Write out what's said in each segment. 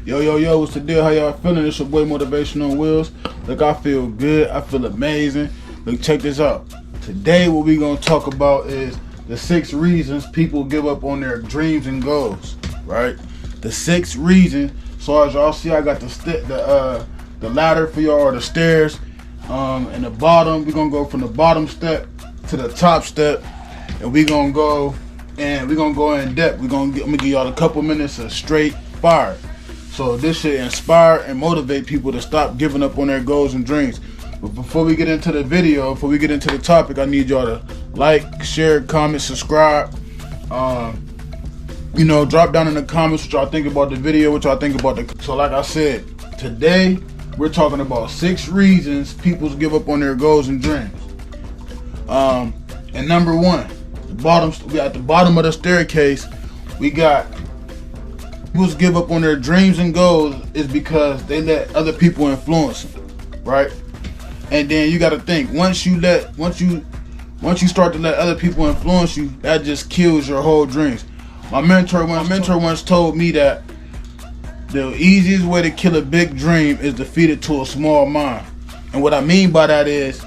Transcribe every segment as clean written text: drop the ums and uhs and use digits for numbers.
Yo, what's the deal? How y'all feeling? It's your boy Motivation on Wheels. Look, I feel good. I feel amazing. Look, check this out. Today, what we gonna talk about is the 6 reasons people give up on their dreams and goals. Right? The 6 reasons. So as y'all see, I got the ladder for y'all, or the stairs. And the bottom, we're gonna go from the bottom step to the top step, and we're gonna go in depth. I'm gonna give y'all a couple minutes of straight fire. So this should inspire and motivate people to stop giving up on their goals and dreams. But before we get into the video, before we get into the topic, I need y'all to like, share, comment, subscribe. Drop down in the comments what y'all think about the video, what y'all think about the. So like I said, today we're talking about 6 reasons people give up on their goals and dreams. And number 1, at the bottom of the staircase, we got people give up on their dreams and goals is because they let other people influence them, right? And then you got to think, once you start to let other people influence you, that just kills your whole dreams. My mentor once told me that the easiest way to kill a big dream is to feed it to a small mind. And what I mean by that is,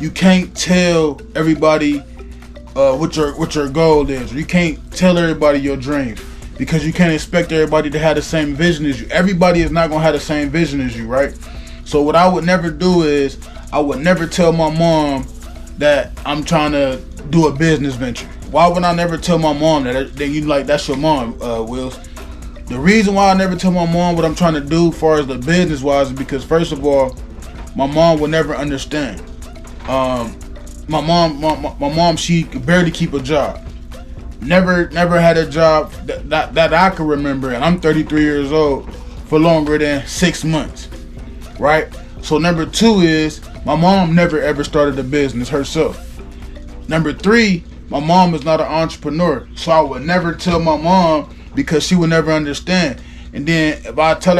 you can't tell everybody what your goal is. You can't tell everybody your dreams, because you can't expect everybody to have the same vision as you. Everybody is not gonna have the same vision as you, right? So what I would never do is, I would never tell my mom that I'm trying to do a business venture. Why would I never tell my mom that? That's your mom, Wills. The reason why I never tell my mom what I'm trying to do, as far as the business wise, is because first of all, my mom will never understand. My mom, she could barely keep a job. Never had a job that I can remember, and I'm 33 years old, for longer than 6 months, right? So number 2 is, my mom never ever started a business herself. Number 3, my mom is not an entrepreneur, so I would never tell my mom, because she would never understand. And then if I tell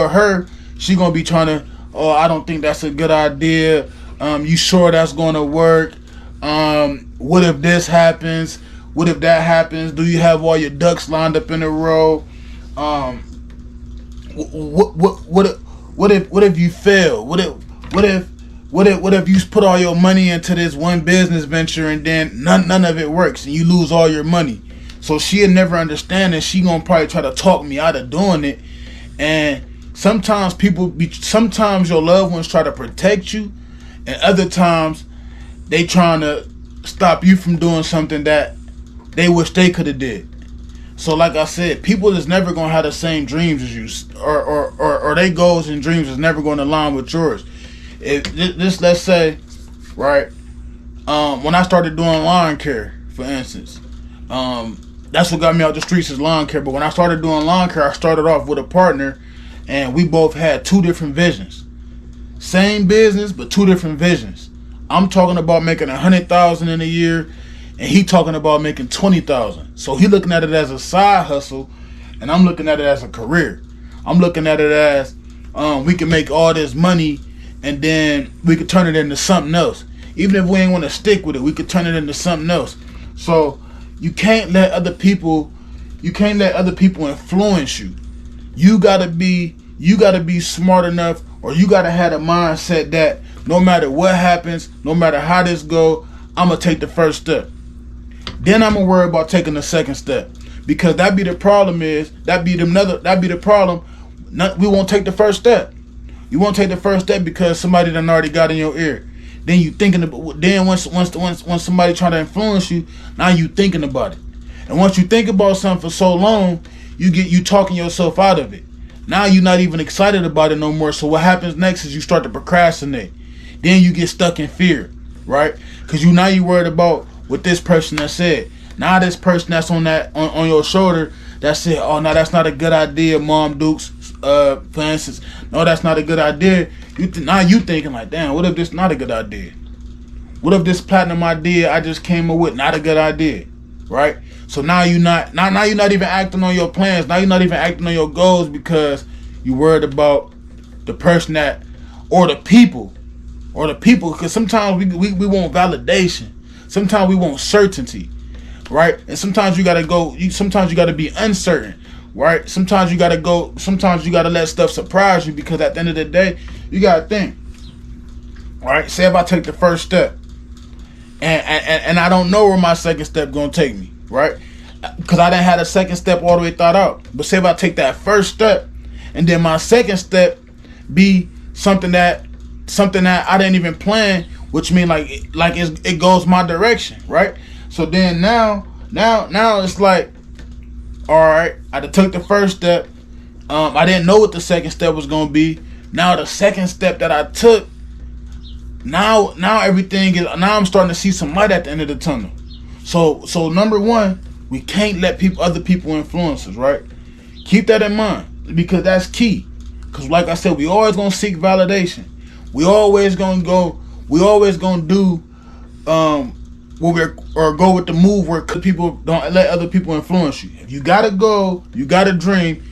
her, she gonna be trying to, oh, I don't think that's a good idea. You sure that's gonna work? What if this happens? What if that happens? Do you have all your ducks lined up in a row? What if you fail? What if you put all your money into this one business venture and then none of it works and you lose all your money? So she'll never understand, and she gonna probably try to talk me out of doing it. And sometimes your loved ones try to protect you, and other times they trying to stop you from doing something that they wish they could have did. So like I said, people is never gonna have the same dreams as you, or their goals and dreams is never gonna align with yours. If this, let's say, right, when I started doing lawn care, for instance, that's what got me out the streets, is lawn care. But when I started doing lawn care, I started off with a partner, and we both had 2 different visions. Same business, but 2 different visions. I'm talking about making $100,000 in a year, and he talking about making $20,000. So he looking at it as a side hustle, and I'm looking at it as a career. I'm looking at it as we can make all this money, and then we could turn it into something else. Even if we ain't want to stick with it, we could turn it into something else. So you can't let other people influence you. You gotta be smart enough, or you gotta have a mindset that no matter what happens, no matter how this go, I'm gonna take the first step. Then I'm gonna worry about taking the second step, because that be the problem. We won't take the first step. You won't take the first step because somebody done already got in your ear. Then you thinking about. Then once somebody trying to influence you, now you thinking about it. And once you think about something for so long, you talking yourself out of it. Now you're not even excited about it no more. So what happens next is you start to procrastinate. Then you get stuck in fear, right? Because you worried about what this person that said. Now this person that's on your shoulder that said, oh no, that's not a good idea, Mom Dukes. For instance, no, that's not a good idea. Now you thinking like, damn, what if this not a good idea? What if this platinum idea I just came up with not a good idea, right? So now you're not even acting on your plans. Now you're not even acting on your goals because you worried about the person or the people. Because sometimes we want validation. Sometimes we want certainty, right? And sometimes you gotta be uncertain. right? Sometimes you gotta let stuff surprise you, because at the end of the day, you gotta think, right? Say if I take the first step, and I don't know where my second step gonna take me, right? Because I didn't have a second step all the way thought out. But say if I take that first step, and then my second step be something that I didn't even plan, which means it goes my direction, right? So then now it's like, all right, I took the first step. I didn't know what the second step was gonna be. Now the second step that I took, now everything is. Now I'm starting to see some light at the end of the tunnel. So number one, we can't let other people influence us, right? Keep that in mind, because that's key. Because like I said, we always gonna seek validation. We always gonna do go with the move where people don't let other people influence you. If you got a goal, you got a dream,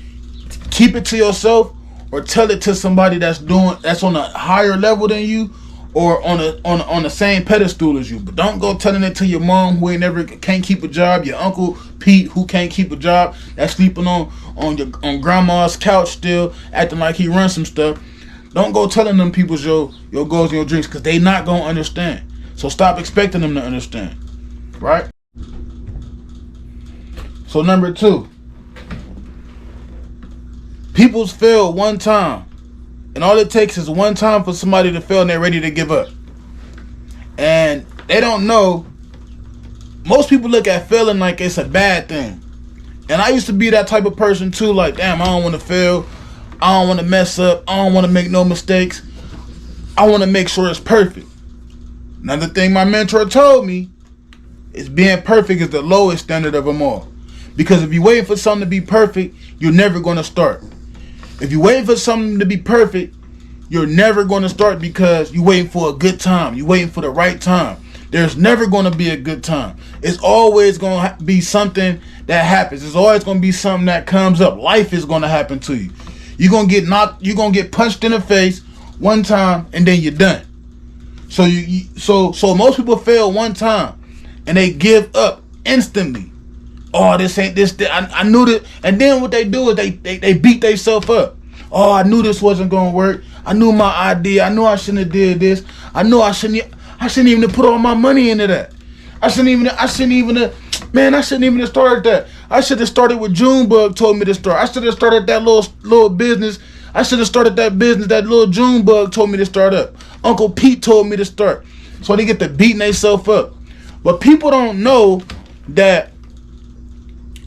keep it to yourself, or tell it to somebody that's on a higher level than you, or on the same pedestal as you. But don't go telling it to your mom who can't keep a job, your uncle Pete who can't keep a job, that's sleeping on grandma's couch still, acting like he runs some stuff. Don't go telling them people's your goals and your dreams, because they not gonna understand. So stop expecting them to understand, right? So number two, people's fail one time. And all it takes is one time for somebody to fail and they're ready to give up. And they don't know. Most people look at failing like it's a bad thing. And I used to be that type of person too. Like, damn, I don't want to fail. I don't want to mess up. I don't want to make no mistakes. I want to make sure it's perfect. Another thing my mentor told me is being perfect is the lowest standard of them all. Because if you're waiting for something to be perfect, you're never going to start. If you're waiting for something to be perfect, you're never going to start, because you're waiting for a good time. You're waiting for the right time. There's never going to be a good time. It's always going to be something that happens. It's always going to be something that comes up. Life is going to happen to you. You're going to get knocked. You're going to get punched in the face one time, and then you're done. So so most people fail one time, and they give up instantly. Oh, this ain't this. I knew that. And then what they do is they beat themselves up. Oh, I knew this wasn't gonna work. I knew my idea. I knew I shouldn't have did this. I knew I shouldn't even have put all my money into that. I shouldn't even have started that. I should have started what Junebug told me to start. I should have started that little business. I should have started that business that little Junebug told me to start up. Uncle Pete told me to start. So they get to beating themselves up. But people don't know that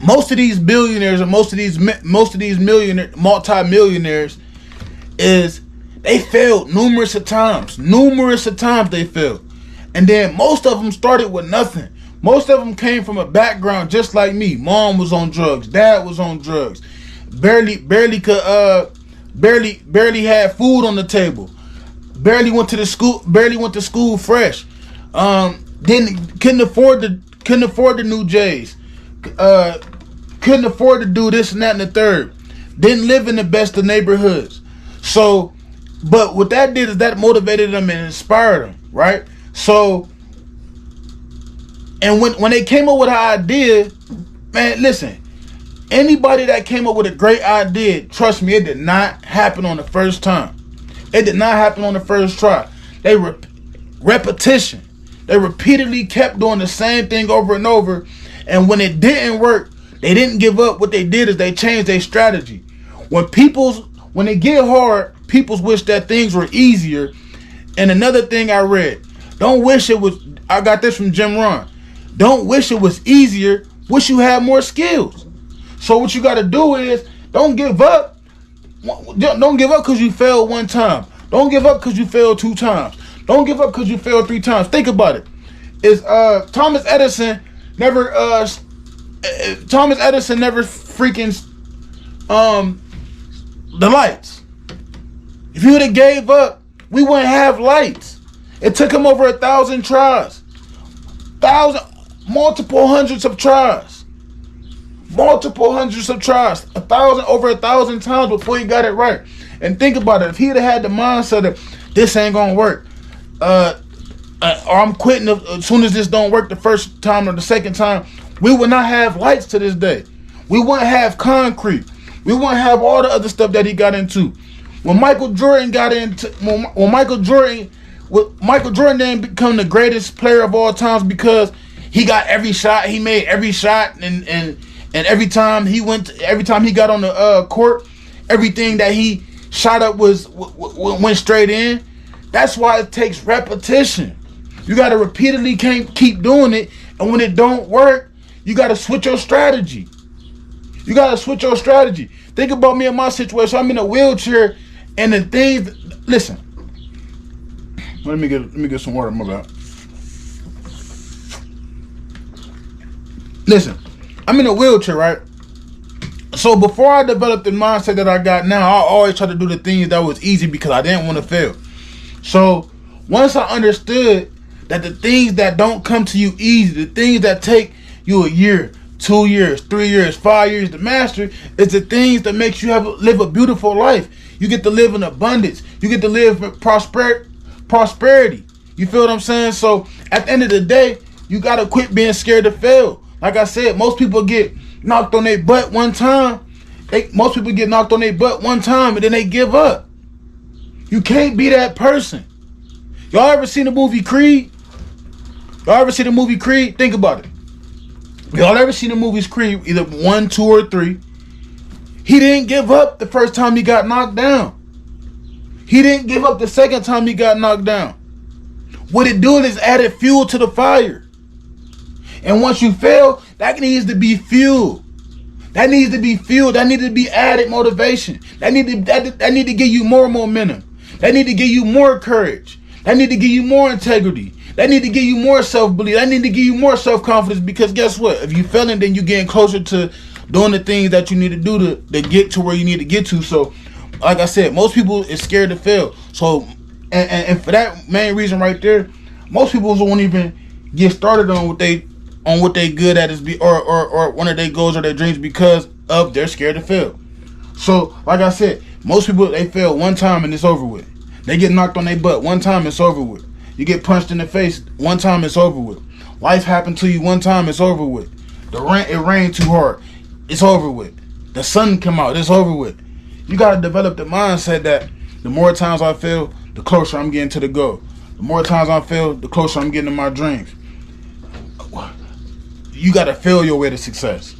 most of these billionaires and most of these multi-millionaires is they failed numerous of times. Numerous of times they failed. And then most of them started with nothing. Most of them came from a background just like me. Mom was on drugs. Dad was on drugs. Barely had food on the table. Barely went to school fresh. Couldn't afford the new J's. Couldn't afford to do this and that and the third. Didn't live in the best of neighborhoods. So, but what that did is that motivated them and inspired them, right? So, and when they came up with an idea, man, listen, anybody that came up with a great idea, trust me, it did not happen on the first time. It did not happen on the first try. Repetition. They repeatedly kept doing the same thing over and over. And when it didn't work, they didn't give up. What they did is they changed their strategy. When it get hard, people wish that things were easier. And another thing I read, I got this from Jim Rohn. Don't wish it was easier, wish you had more skills. So what you got to do is, don't give up. Don't give up because you failed one time. Don't give up because you failed 2 times. Don't give up because you failed 3 times. Think about it. Thomas Edison never freaking the lights. If he would have gave up, we wouldn't have lights. It took him over 1,000 tries. Multiple hundreds of tries. Over 1,000 times before he got it right. And think about it. If he'd have had the mindset of this ain't gonna work, or I'm quitting as soon as this don't work the first time or the second time, we would not have lights to this day. We wouldn't have concrete. We wouldn't have all the other stuff that he got into. When Michael Jordan Michael Jordan didn't become the greatest player of all times because he got every shot. He made every shot, and every time he got on the court, everything that he shot up went straight in. That's why it takes repetition. You got to repeatedly keep doing it, and when it don't work, you got to switch your strategy. You got to switch your strategy. Think about me in my situation. I'm in a wheelchair, and the things. Listen. Let me get some water. My bad. Listen, I'm in a wheelchair, right? So before I developed the mindset that I got now, I always try to do the things that was easy because I didn't want to fail. So once I understood that the things that don't come to you easy, the things that take you a year, 2 years, 3 years, 5 years to master, is the things that makes you live a beautiful life. You get to live in abundance. You get to live in prosperity. You feel what I'm saying? So at the end of the day, you gotta quit being scared to fail. Like I said, most people get knocked on their butt one time. Most people get knocked on their butt one time and then they give up. You can't be that person. Y'all ever seen the movie Creed? Think about it. Y'all ever seen the movies Creed, either 1, 2, or 3? He didn't give up the first time he got knocked down. He didn't give up the second time he got knocked down. What it did is added fuel to the fire. And once you fail, that needs to be fuel. That needs to be fuel. That needs to be added motivation. That need to give you more momentum. That need to give you more courage. That need to give you more integrity. That need to give you more self-belief. That need to give you more self-confidence, because guess what? If you failing, then you're getting closer to doing the things that you need to do to get to where you need to get to. So, like I said, most people is scared to fail. So, and for that main reason right there, most people won't even get started on what they good at or one of their goals or their dreams because of they're scared to fail. So, like I said, most people, they fail one time and it's over with. They get knocked on their butt one time, it's over with. You get punched in the face one time, it's over with. Life happened to you one time, it's over with. It rained too hard, it's over with. The sun come out, it's over with. You gotta develop the mindset that the more times I fail, the closer I'm getting to the goal. The more times I fail, the closer I'm getting to my dreams. You gotta fail your way to success.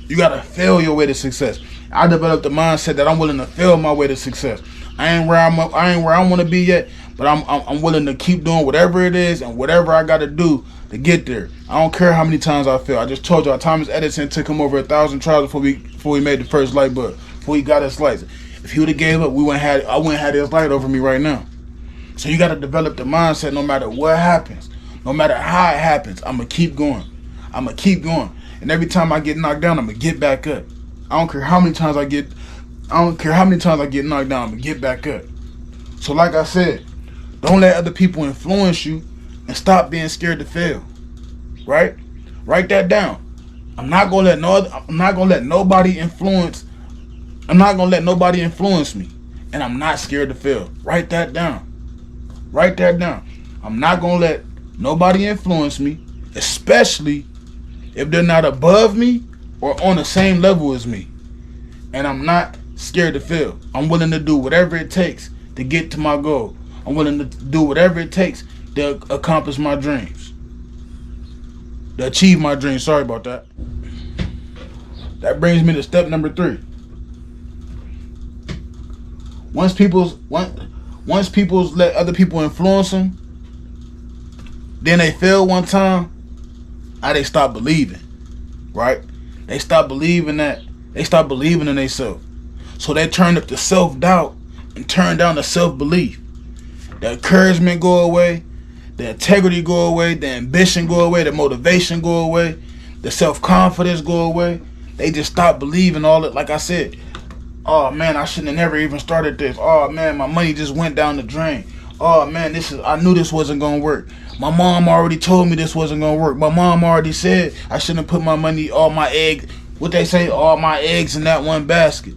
You gotta fail your way to success. I developed the mindset that I'm willing to fail my way to success. I ain't where I want to be yet, but I'm willing to keep doing whatever it is and whatever I got to do to get there. I don't care how many times I fail. I just told y'all, Thomas Edison took him over 1,000 trials before he made the first light bulb, before he got his lights. If he would have gave up, I wouldn't have his light over me right now. So you got to develop the mindset no matter what happens, no matter how it happens. I'm going to keep going. I'm going to keep going. And every time I get knocked down, I'm going to get back up. I don't care how many times I get knocked down, I'm going to get back up. So like I said, don't let other people influence you and stop being scared to fail. Right? Write that down. I'm not going to let nobody influence me. And I'm not scared to fail. Write that down. Write that down. I'm not going to let nobody influence me, especially if they're not above me or on the same level as me. And I'm not scared to fail. I'm willing to do whatever it takes to get to my goal. I'm willing to do whatever it takes to accomplish my dreams. To achieve my dreams. Sorry about that. That brings me to step number 3. Once people's let other people influence them, then they fail one time, they stop believing. Right? They stop believing in themselves. So they turn up the self-doubt and turn down the self-belief. The encouragement go away, the integrity go away, the ambition go away, the motivation go away, the self-confidence go away. They just stop believing all it. Like I said, oh man, I shouldn't have never even started this. Oh man, my money just went down the drain. Oh man, I knew this wasn't gonna work. My mom already told me this wasn't gonna work. My mom already said I shouldn't put my money, all my eggs in that one basket.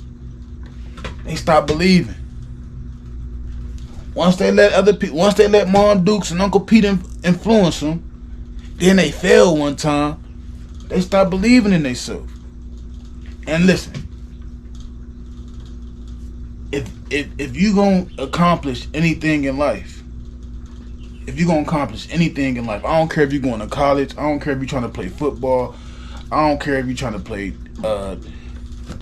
They stop believing. Once they let Mom Dukes and Uncle Pete influence them, then they fail one time, they stop believing in themselves. And listen, if you gonna accomplish anything in life, I don't care if you're going to college, I don't care if you're trying to play football, I don't care if you're trying to play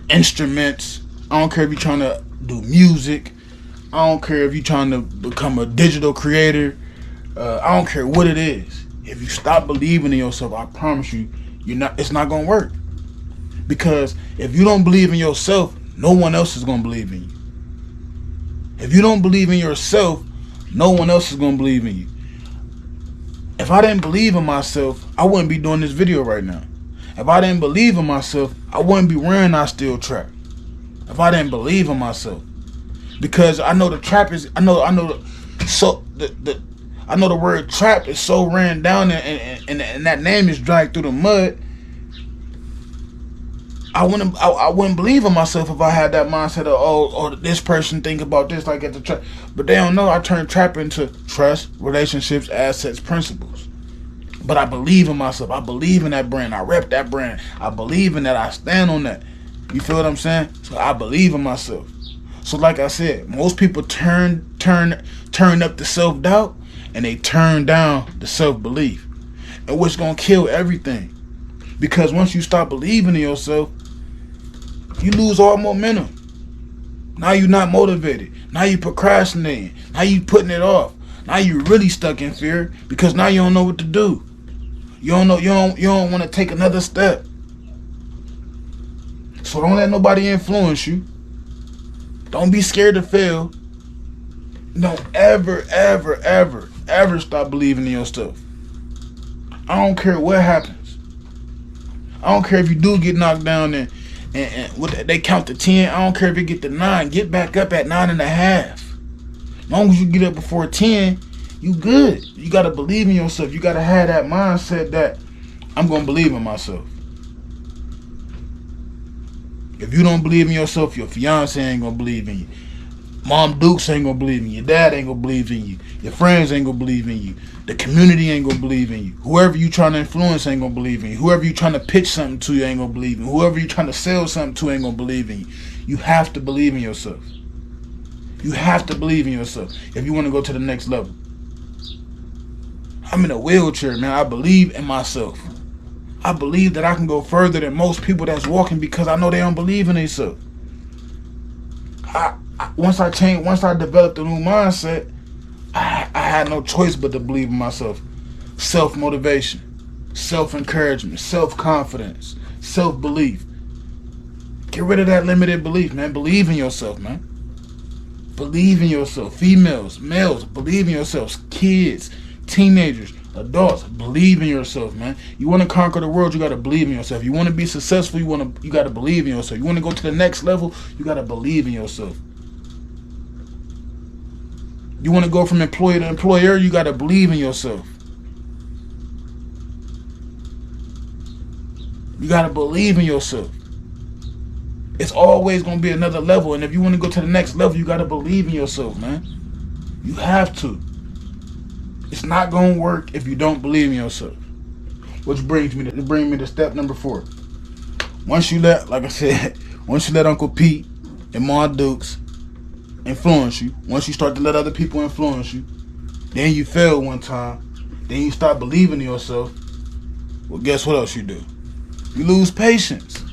instruments, I don't care if you're trying to do music, I don't care if you're trying to become a digital creator, I don't care what it is. If you stop believing in yourself, I promise you, it's not gonna work. Because if you don't believe in yourself, no one else is gonna believe in you. If you don't believe in yourself, no one else is gonna believe in you. If I didn't believe in myself, I wouldn't be doing this video right now. If I didn't believe in myself, I wouldn't be wearing I Still Trap. If I didn't believe in myself, because I know the trap is, I know the word trap is so ran down and that name is dragged through the mud. I wouldn't believe in myself if I had that mindset of this person think about this like at the trap, but they don't know I turned trap into trust, relationships, assets, principles. But I believe in myself. I believe in that brand. I rep that brand. I believe in that. I stand on that. You feel what I'm saying? So I believe in myself. So like I said, most people turn up the self-doubt and they turn down the self-belief, and what's gonna kill everything. Because once you stop believing in yourself, you lose all momentum. Now you're not motivated. Now you procrastinating. Now you putting it off. Now you really stuck in fear because now you don't know what to do. You don't want to take another step. So don't let nobody influence you. Don't be scared to fail. Don't ever stop believing in yourself. I don't care what happens. I don't care if you do get knocked down and they count to 10. I don't care if you get to 9. Get back up at 9.5. As long as you get up before 10, you good. You gotta believe in yourself. You gotta have that mindset that I'm gonna believe in myself. If you don't believe in yourself, your fiance ain't gonna believe in you. Mom Dukes ain't gonna believe in you. Your dad ain't gonna believe in you. Your friends ain't gonna believe in you. The community ain't gonna believe in you. Whoever you trying to influence ain't gonna believe in you. Whoever you trying to pitch something to, you ain't gonna believe in you. Whoever you trying to sell something to ain't gonna believe in you. You have to believe in yourself. You have to believe in yourself if you want to go to the next level. I'm in a wheelchair, man. I believe in myself. I believe that I can go further than most people that's walking because I know they don't believe in themselves. Once I developed a new mindset, I had no choice but to believe in myself. Self-motivation, self-encouragement, self-confidence, self-belief. Get rid of that limited belief, man. Believe in yourself, man. Believe in yourself. Females, males, believe in yourselves. Kids, teenagers, adults, believe in yourself, man. You want to conquer the world, you got to believe in yourself. You want to be successful, you got to believe in yourself. You want to go to the next level, you got to believe in yourself. You want to go from employer to employer, you got to believe in yourself. You got to believe in yourself. It's always going to be another level, and if you want to go to the next level, you got to believe in yourself, man. You have to. It's not going to work if you don't believe in yourself. Which brings me to step number 4. Once you let Uncle Pete and Ma Dukes influence you, once you start to let other people influence you, then you fail one time, then you stop believing in yourself, well, guess what else you do? You lose patience.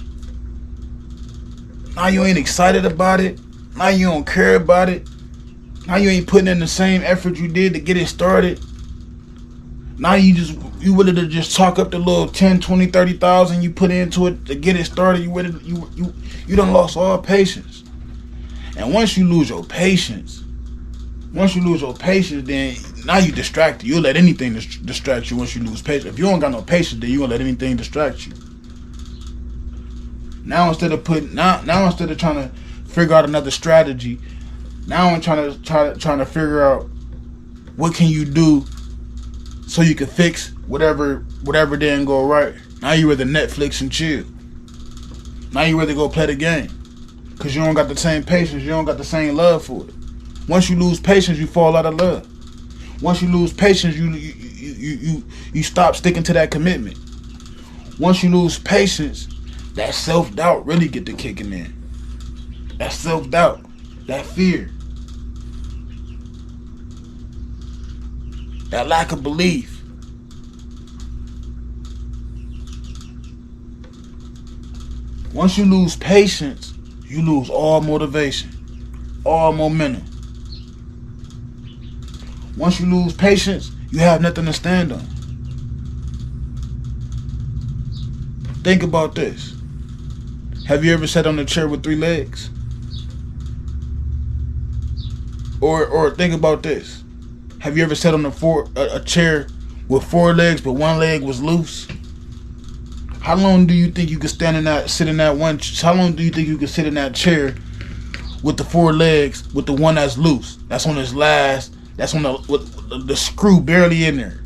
Now you ain't excited about it. Now you don't care about it. Now you ain't putting in the same effort you did to get it started. Now you would have just chalk up the little 10, 20, 30,000 you put into it to get it started. You done lost all patience. And once you lose your patience, then now you distracted. You'll let anything distract you once you lose patience. If you don't got no patience, then you gonna let anything distract you. Now instead of trying to figure out another strategy, now I'm trying to figure out what can you do so you can fix whatever didn't go right. Now you rather Netflix and chill. Now you rather go play the game because you don't got the same patience. You don't got the same love for it. Once you lose patience, you fall out of love. Once you lose patience, you stop sticking to that commitment. Once you lose patience, that self-doubt really get to kicking in. That self-doubt, that fear, that lack of belief. Once you lose patience, you lose all motivation, all momentum. Once you lose patience, you have nothing to stand on. Think about this. Have you ever sat on a chair with 3 legs? Or think about this. Have you ever sat on a chair with 4 legs but 1 leg was loose? How long do you think you could sit in that one? How long do you think you could sit in that chair with the 4 legs with the one that's loose? That's on his last. That's on the screw barely in there.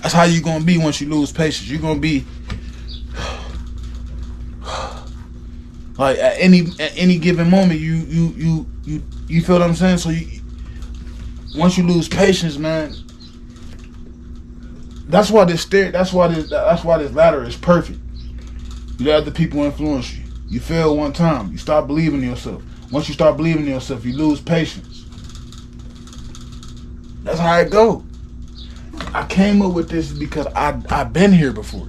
That's how you gonna be once you lose patience. You're gonna be like at any given moment. You feel what I'm saying? So once you lose patience, man. That's why this ladder is perfect. You let other people influence you. You fail one time, you start believing in yourself. Once you start believing in yourself, you lose patience. That's how it go. I came up with this because I've been here before.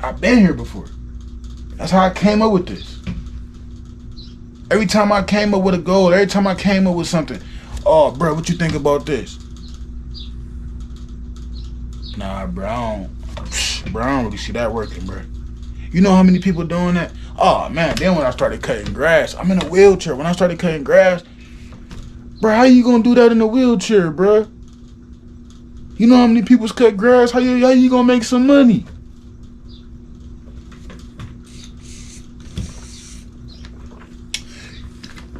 I've been here before. That's how I came up with this. Every time I came up with a goal, every time I came up with something, oh, bro, what you think about this? Nah, bro, I don't really see that working, bro. You know how many people doing that? Oh, man, then when I started cutting grass, I'm in a wheelchair. When I started cutting grass, bro, how you gonna do that in a wheelchair, bro? You know how many people's cut grass? How you gonna make some money?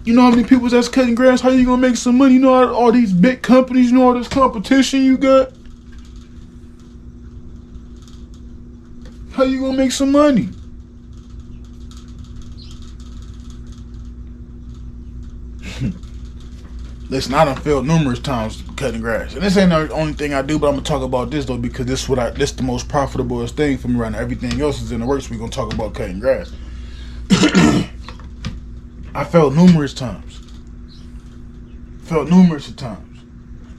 You know how many people that's cutting grass? How you gonna make some money? You know all these big companies, you know all this competition you got? How you gonna make some money? Listen, I done failed numerous times cutting grass. And this ain't the only thing I do, but I'm gonna talk about this though, because this is the most profitable thing for me right now. Everything else is in the works. We're gonna talk about cutting grass. I failed numerous times.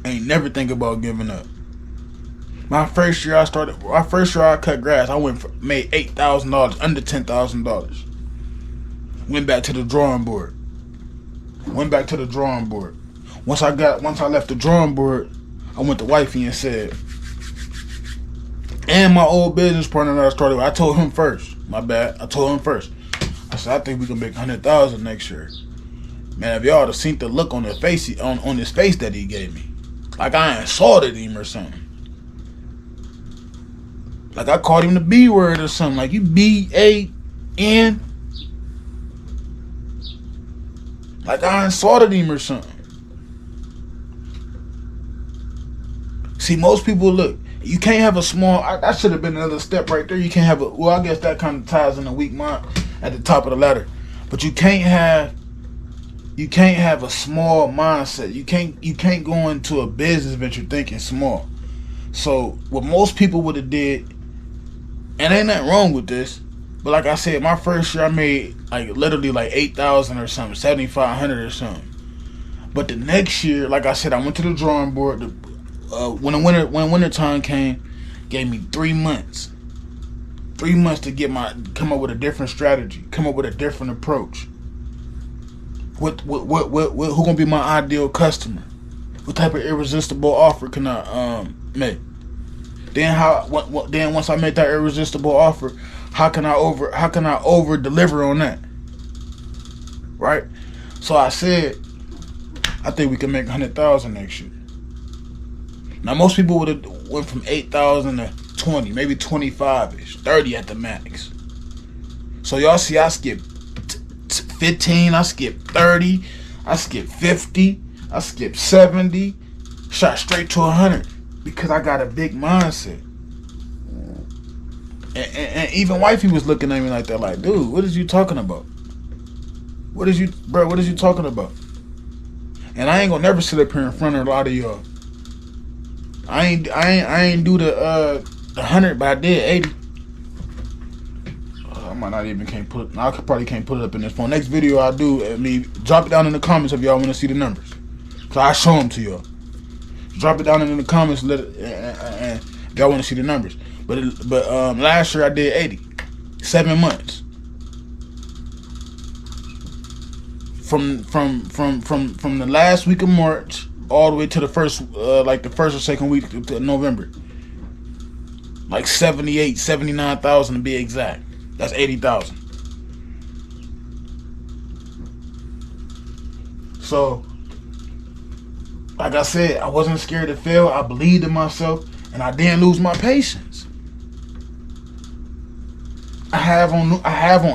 Ain't never think about giving up. My first year I cut grass, I made $8,000, under $10,000. Went back to the drawing board. Once I left the drawing board, I went to wifey and said, and my old business partner that I started with, I told him first. My bad. I told him first. I said, I think we can make $100,000 next year. Man, if y'all have seen the look on his face, on his face that he gave me, like I insulted him or something. Like I called him the B word or something. Like you B-A-N. Like I insulted him or something. See, most people look. You can't have a small. That should have been another step right there. You can't have a. Well, I guess that kind of ties in a weak mind at the top of the ladder. But you can't have a small mindset. You can't go into a business venture thinking small. So what most people would have did, and ain't nothing wrong with this, but like I said, my first year I made literally $8,000 or something, $7,500 or something. But the next year, like I said, I went to the drawing board. When winter time came, gave me 3 months. 3 months to come up with a different strategy, come up with a different approach. What who gonna be my ideal customer? What type of irresistible offer can I make? Then once I make that irresistible offer, how can I over deliver on that? Right? So I said, I think we can make $100,000 next year. Now most people would have went from 8,000 to 20, maybe 25-ish, 30 at the max. So y'all see, I skipped 15, I skipped 30, I skipped 50, I skipped 70, shot straight to 100 because I got a big mindset. And even wifey was looking at me like that, like, dude, what is you talking about? What is you talking about? And I ain't gonna never sit up here in front of a lot of y'all. I ain't do the 100, but I did 80. might not even can't put it. I probably can't put it up in this phone. Next video I do, drop it down in the comments if y'all want to see the numbers. So I show them to y'all. Drop it down in the comments. And if y'all want to see the numbers. But last year I did 80, 7 months. From the last week of March all the way to the first like the first or second week of November. Like 79,000 to be exact. That's 80,000. So, like I said, I wasn't scared to fail. I believed in myself, and I didn't lose my patience. I have on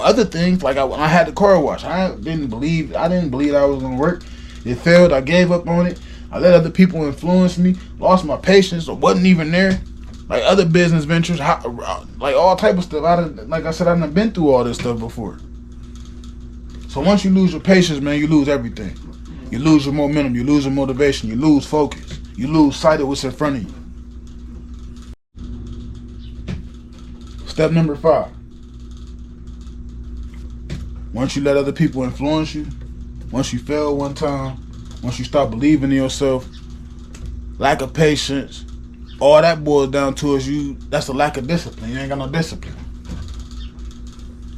other things, like when I had the car wash. I didn't believe that I was gonna work. It failed. I gave up on it. I let other people influence me. Lost my patience, or wasn't even there. Like other business ventures, like all type of stuff. Like I said, I've been through all this stuff before. So once you lose your patience, man, you lose everything. You lose your momentum. You lose your motivation. You lose focus. You lose sight of what's in front of you. Step number 5. Once you let other people influence you, once you fail one time, once you start believing in yourself, lack of patience, all that boils down to is that's a lack of discipline. You ain't got no discipline.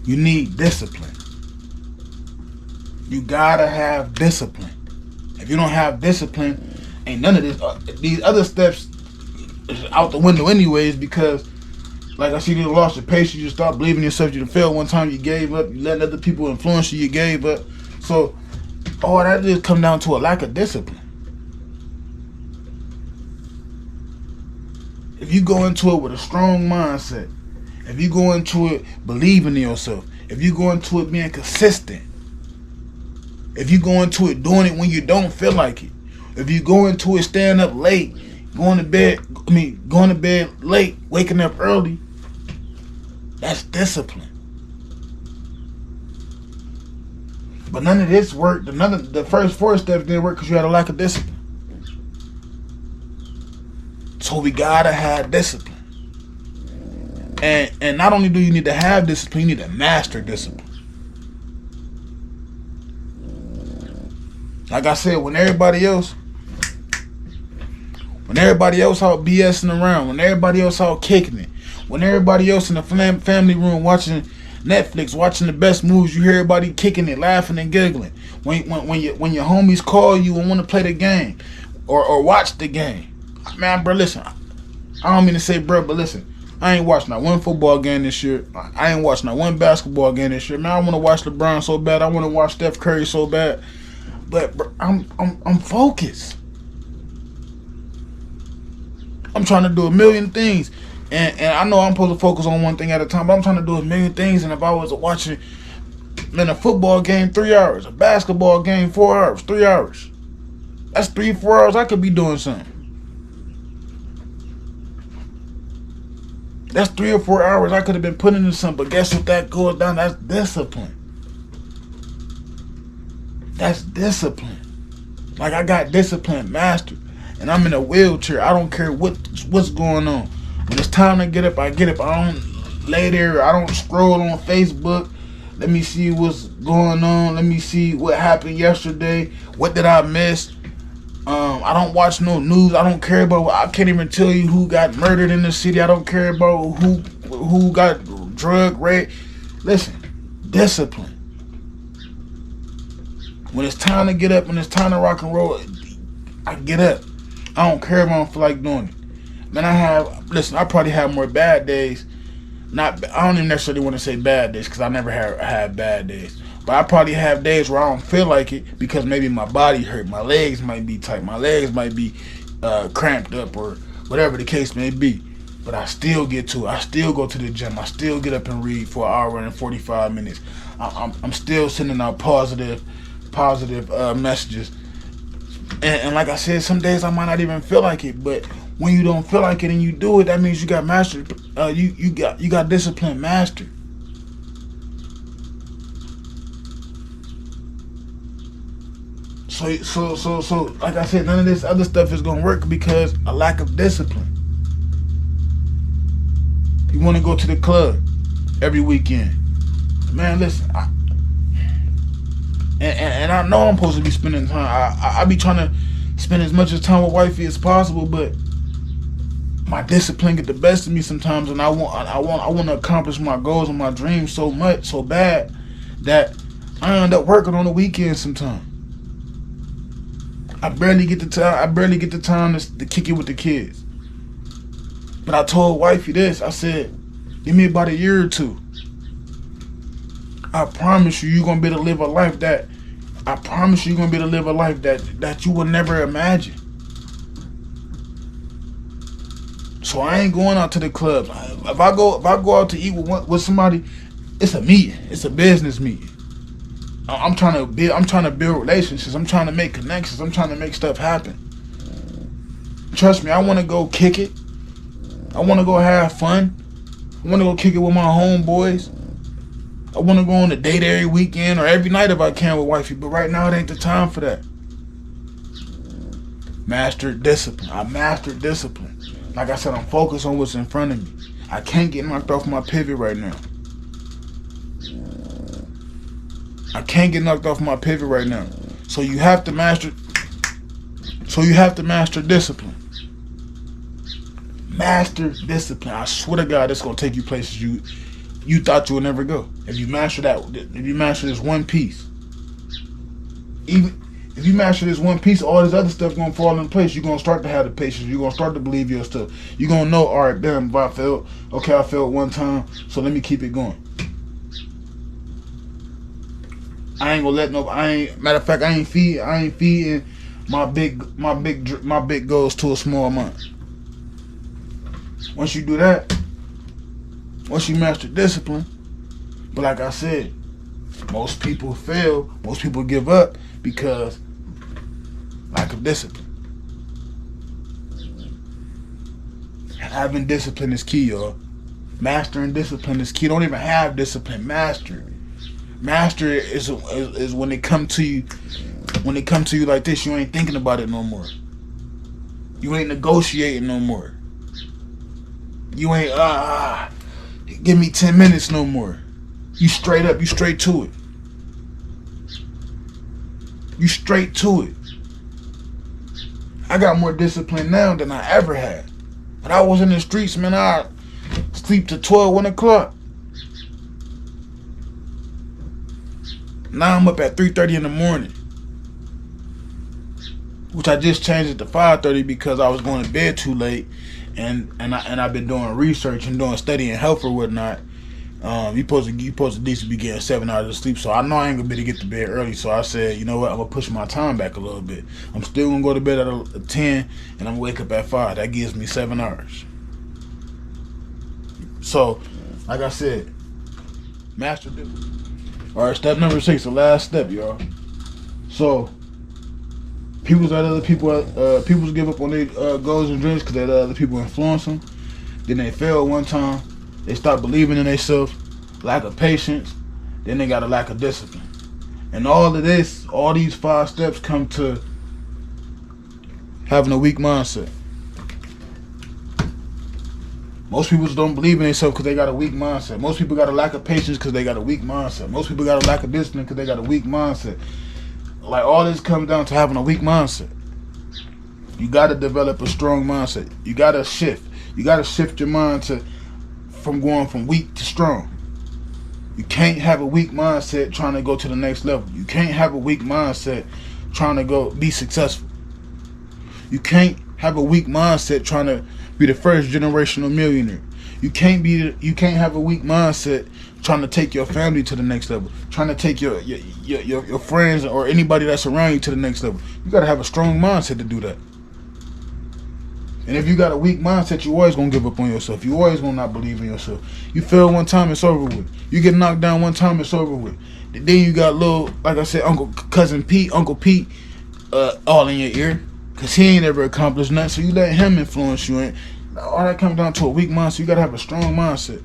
You need discipline. You gotta have discipline. If you don't have discipline, ain't none of this. These other steps is out the window anyways, because like I see you lost your patience, you start believing in yourself, you failed one time, you gave up, you let other people influence you, you gave up. So all that just come down to a lack of discipline. If you go into it with a strong mindset, if you go into it believing in yourself, if you go into it being consistent, if you go into it doing it when you don't feel like it, if you go into it staying up late, going to bed late, waking up early, that's discipline. But none of this worked. The first 4 steps didn't work because you had a lack of discipline. So we gotta have discipline. And not only do you need to have discipline, you need to master discipline. Like I said, when everybody else out BSing around, when everybody else out kicking it, when everybody else in the family room watching Netflix, watching the best movies, you hear everybody kicking it, laughing and giggling. When your homies call you and want to play the game or watch the game. Man, bro, listen. I don't mean to say bro, but listen. I ain't watched not one football game this year. I ain't watched not one basketball game this year. Man, I want to watch LeBron so bad. I want to watch Steph Curry so bad. But bro, I'm focused. I'm trying to do a million things. And I know I'm supposed to focus on one thing at a time, but I'm trying to do a million things. And if I was watching a football game 3 hours, a basketball game 4 hours, 3 hours, that's 3-4 hours I could be doing something. That's 3 or 4 hours I could have been putting into something. But guess what that goes down? That's discipline. That's discipline. Like I got discipline mastered. And I'm in a wheelchair. I don't care what's going on. When it's time to get up, I get up. I don't lay there. I don't scroll on Facebook. Let me see what's going on. Let me see what happened yesterday. What did I miss? I don't watch no news. I don't care about. I can't even tell you who got murdered in the city. I don't care about who got drug raped. Listen, discipline. When it's time to get up, when it's time to rock and roll, I get up. I don't care if I don't feel like doing it. Man, I probably have more bad days. I don't even necessarily want to say bad days because I never had bad days. But I probably have days where I don't feel like it because maybe my body hurt. My legs might be tight. My legs might be cramped up or whatever the case may be. But I still get to it. I still go to the gym. I still get up and read for an hour and 45 minutes. I'm still sending out positive messages. And like I said, some days I might not even feel like it. But when you don't feel like it and you do it, that means you got mastered. You got discipline mastered. So like I said, none of this other stuff is gonna work because a lack of discipline. You want to go to the club every weekend. Man, listen, and I know I'm supposed to be spending time. I be trying to spend as much time with wifey as possible, but my discipline get the best of me sometimes, and I want to accomplish my goals and my dreams so much, so bad, that I end up working on the weekends sometimes. I barely get the time to kick it with the kids. But I told wifey this. I said, give me about a year or two. I promise you're gonna be able to live a life that you would never imagine. So I ain't going out to the clubs. If I go out to eat with somebody, it's a meeting. It's a business meeting. I'm trying to build relationships. I'm trying to make connections. I'm trying to make stuff happen. Trust me, I want to go kick it. I want to go have fun. I want to go kick it with my homeboys. I want to go on a date every weekend or every night if I can with wifey. But right now, it ain't the time for that. Mastered discipline. I mastered discipline. Like I said, I'm focused on what's in front of me. I can't get knocked off my pivot right now. I can't get knocked off my pivot right now. So you have to master discipline. Master discipline. I swear to God, it's gonna take you places you thought you would never go. If you master this one piece. Even if you master this one piece, all this other stuff gonna fall in place. You're gonna start to have the patience. You're gonna start to believe your stuff. You're gonna know, all right, damn, if I failed, okay, I failed one time, so let me keep it going. I ain't gonna let matter of fact, I ain't feeding my big goals to a small amount. Once you do that, once you master discipline, but like I said, most people fail, most people give up because lack of discipline. Having discipline is key, y'all. Mastering discipline is key. Don't even have discipline, master it. Master is when it come to you like this, you ain't thinking about it no more. You ain't negotiating no more. You ain't give me 10 minutes no more. You straight up, you straight to it. You straight to it. I got more discipline now than I ever had. When I was in the streets, man, I sleep to 12, 1 o'clock. Now I'm up at 3:30 in the morning, which I just changed it to 5:30 because I was going to bed too late, and I've been doing research and doing studying health or whatnot. You supposed to decently be getting 7 hours of sleep, so I know I ain't gonna be able to get to bed early. So I said, you know what, I'm gonna push my time back a little bit. I'm still gonna go to bed at 10, and I'm gonna wake up at 5. That gives me 7 hours. So, like I said, master discipline. All right, step number 6, the last step, y'all. So, people give up on their goals and dreams because they let other people influence them. Then they fail one time. They start believing in themselves. Lack of patience. Then they got a lack of discipline. And all these 5 steps come to having a weak mindset. Most people don't believe in themselves because they got a weak mindset. Most people got a lack of patience because they got a weak mindset. Most people got a lack of discipline because they got a weak mindset. Like, all this comes down to having a weak mindset. You got to develop a strong mindset. You got to shift. You got to shift your mind from going from weak to strong. You can't have a weak mindset trying to go to the next level. You can't have a weak mindset trying to go be successful. You can't have a weak mindset trying to be the first generational millionaire. You can't have a weak mindset trying to take your family to the next level, trying to take your friends or anybody that's around you to the next level. You gotta have a strong mindset to do that. And if you got a weak mindset, you always gonna give up on yourself. You always gonna not believe in yourself. You fail one time, it's over with. You get knocked down one time, it's over with. Then you got like I said, Uncle Pete, all in your ear. Because he ain't ever accomplished nothing, so you let him influence you. And all that comes down to a weak mindset. You got to have a strong mindset.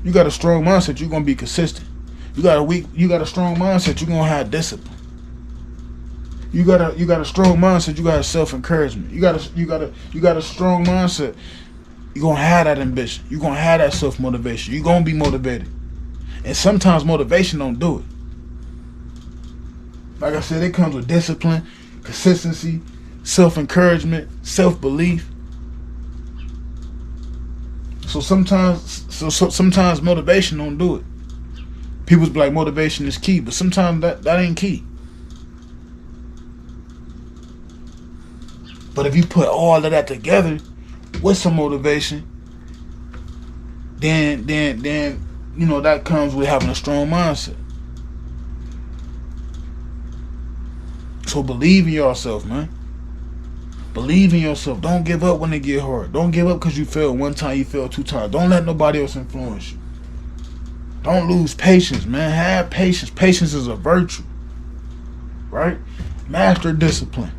You got a strong mindset, you're going to be consistent. You got a strong mindset, you're going to have discipline. You got a strong mindset, you got self-encouragement. You got a strong mindset, you're going to have that ambition. You're going to have that self-motivation. You're going to be motivated. And sometimes motivation don't do it. Like I said, it comes with discipline, consistency, self-encouragement, self-belief. So sometimes motivation don't do it. People be like, motivation is key, but sometimes that ain't key. But if you put all of that together with some motivation, then you know that comes with having a strong mindset. So believe in yourself, man. Believe in yourself. Don't give up when it get hard. Don't give up because you failed one time, you failed 2 times. Don't let nobody else influence you. Don't lose patience, man. Have patience. Patience is a virtue, right? Master discipline.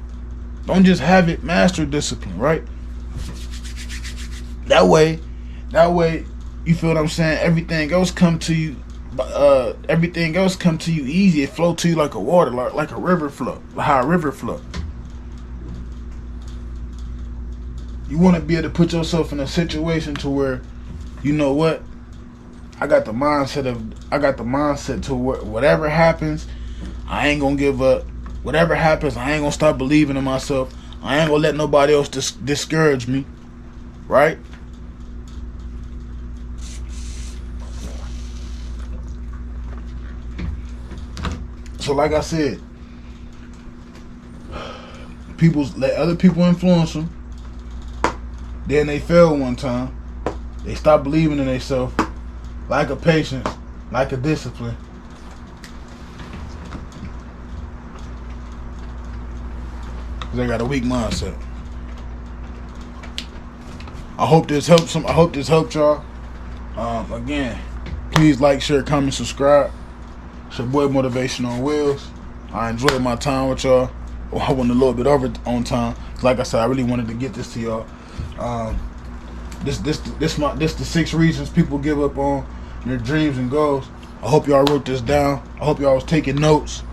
Don't just have it. Master discipline, right? That way, you feel what I'm saying? Everything else come to you. Everything else come to you easy. It flow to you like a water, like a river flow, like how a river flow. You want to be able to put yourself in a situation to where, you know what, I got the mindset to whatever happens, I ain't gonna give up. Whatever happens, I ain't gonna stop believing in myself. I ain't gonna let nobody else discourage me, right? So like I said, let other people influence them. Then they fail one time. They stop believing in themselves. Lack of patience, lack of discipline. Cause they got a weak mindset. I hope this helps some. I hope this helped y'all. Again, please like, share, comment, subscribe. It's your boy Motivation on Wheels. I enjoyed my time with y'all. I went a little bit over on time. Like I said, I really wanted to get this to y'all. This the 6 reasons people give up on their dreams and goals. I hope y'all wrote this down. I hope y'all was taking notes.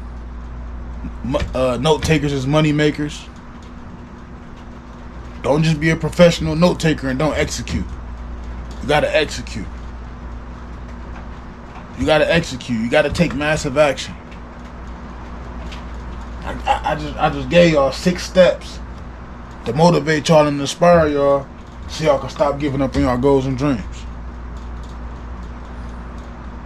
Note takers is money makers. Don't just be a professional note taker and don't execute. You gotta execute. You gotta execute. You gotta take massive action. I just gave y'all 6 steps to motivate y'all and inspire y'all so y'all can stop giving up on y'all goals and dreams.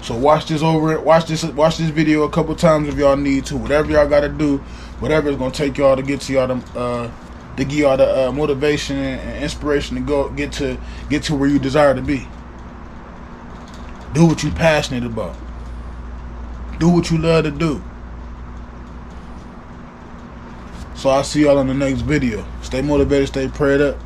So watch this video a couple times if y'all need to. Whatever y'all gotta do, whatever it's gonna take y'all to get to y'all to give y'all the motivation and inspiration to go get to where you desire to be. Do what you're passionate about. Do what you love to do. So I'll see y'all on the next video. Stay motivated, stay prayed up.